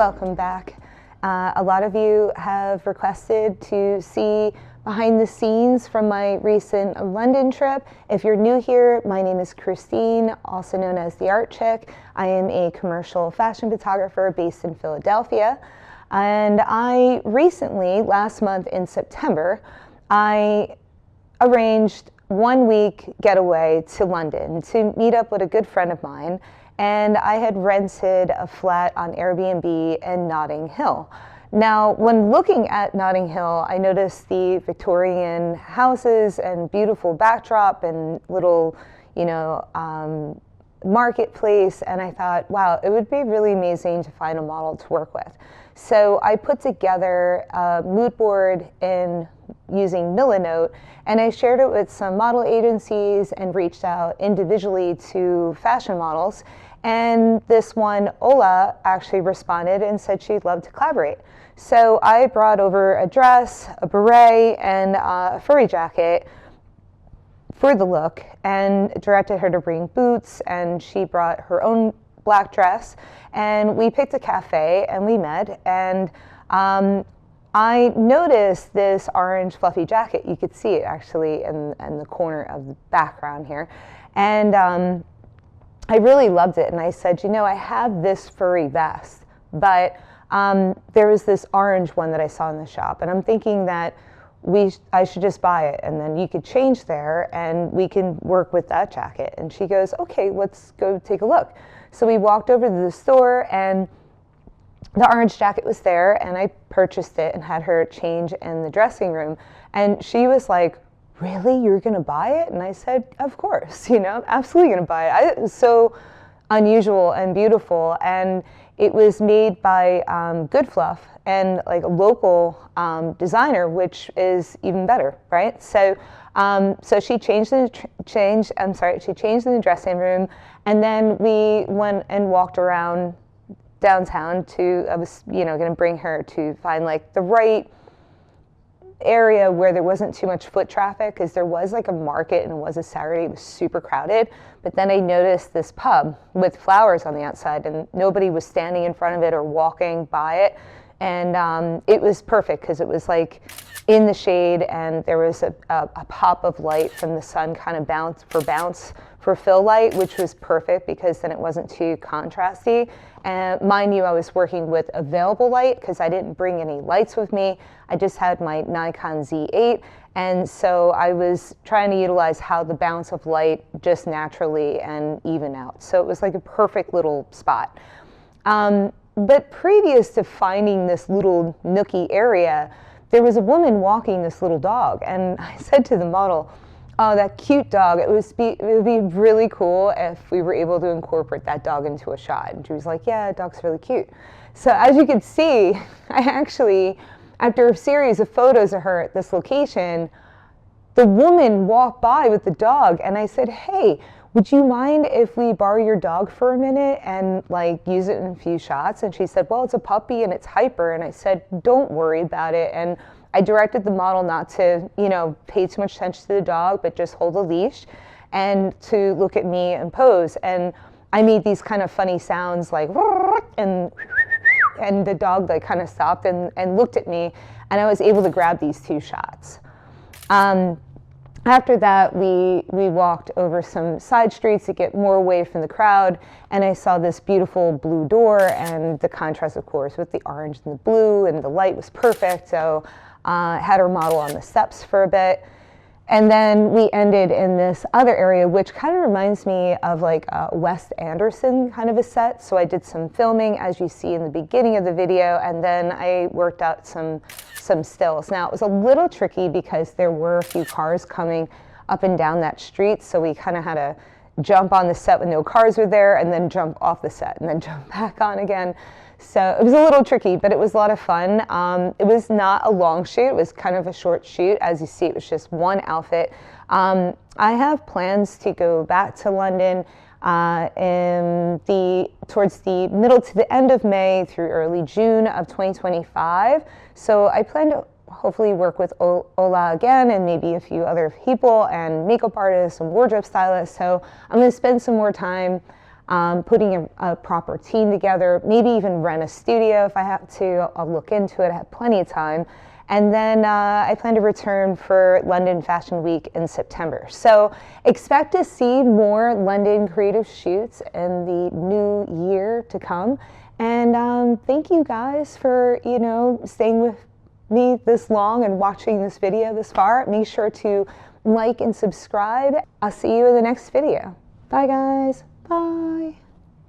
welcome back. A lot of you have requested to see behind the scenes from my recent London trip. If you're new here, my name is Christine, also known as the ArtChick. I am a commercial fashion photographer based in Philadelphia. And I recently, last month in September, I arranged 1 week getaway to London to meet up with a good friend of mine. And I had rented a flat on Airbnb in Notting Hill. Now, when looking at Notting Hill, I noticed the Victorian houses and beautiful backdrop and little, marketplace. And I thought, wow, it would be really amazing to find a model to work with. So I put together a mood board using Milanote, and I shared it with some model agencies and reached out individually to fashion models. And this one, Ola, actually responded and said she'd love to collaborate. So I brought over a dress, a beret, and a furry jacket for the look and directed her to bring boots, and she brought her own black dress, and we picked a cafe and we met, and I noticed this orange fluffy jacket. You could see it actually in the corner of the background here, and I really loved it. And I said, I have this furry vest, but there was this orange one that I saw in the shop, and I'm thinking that I should just buy it, and then you could change there and we can work with that jacket. And she goes, okay, let's go take a look. So we walked over to the store, and the orange jacket was there, and I purchased it and had her change in the dressing room. And she was like, really, you're gonna buy it? And I said, of course, I'm absolutely gonna buy it. It was so unusual and beautiful, and it was made by Good Fluff, and like a local designer, which is even better, right? So, so she changed in the dressing room, and then we went and walked around downtown I was, going to bring her to find like the right area where there wasn't too much foot traffic, because there was like a market and it was a Saturday, it was super crowded. But then I noticed this pub with flowers on the outside, and nobody was standing in front of it or walking by it. And it was perfect because it was like in the shade, and there was a pop of light from the sun kind of bounce for fill light, which was perfect because then it wasn't too contrasty. And mind you, I was working with available light because I didn't bring any lights with me. I just had my Nikon Z8. And so I was trying to utilize how the bounce of light just naturally and even out. So it was like a perfect little spot. But previous to finding this little nookie area, there was a woman walking this little dog. And I said to the model, oh, that cute dog, it would be really cool if we were able to incorporate that dog into a shot. And she was like, yeah, dog's really cute. So as you can see, I actually, after a series of photos of her at this location, the woman walked by with the dog, and I said, hey, would you mind if we borrow your dog for a minute and like use it in a few shots? And she said, well, it's a puppy and it's hyper. And I said, don't worry about it. And I directed the model not to, pay too much attention to the dog, but just hold a leash and to look at me and pose. And I made these kind of funny sounds like, and the dog like kind of stopped and looked at me, and I was able to grab these 2 shots. After that, we walked over some side streets to get more away from the crowd, and I saw this beautiful blue door, and the contrast, of course, with the orange and the blue, and the light was perfect. So I had her model on the steps for a bit. And then we ended in this other area, which kind of reminds me of like a Wes Anderson kind of a set. So I did some filming, as you see in the beginning of the video, and then I worked out some stills. Now, it was a little tricky because there were a few cars coming up and down that street, so we kind of had to jump on the set when no cars were there, and then jump off the set, and then jump back on again. So it was a little tricky, but it was a lot of fun. It was not a long shoot. It was kind of a short shoot. As you see, it was just one outfit. I have plans to go back to London towards the middle to the end of May through early June of 2025. So I plan to hopefully work with Ola again, and maybe a few other people and makeup artists and wardrobe stylists. So I'm going to spend some more time putting a proper team together, maybe even rent a studio if I have to. I'll look into it. I have plenty of time. And then I plan to return for London Fashion Week in September. So expect to see more London creative shoots in the new year to come. And thank you guys for, staying with me this long and watching this video this far. Make sure to like and subscribe. I'll see you in the next video. Bye guys. Bye.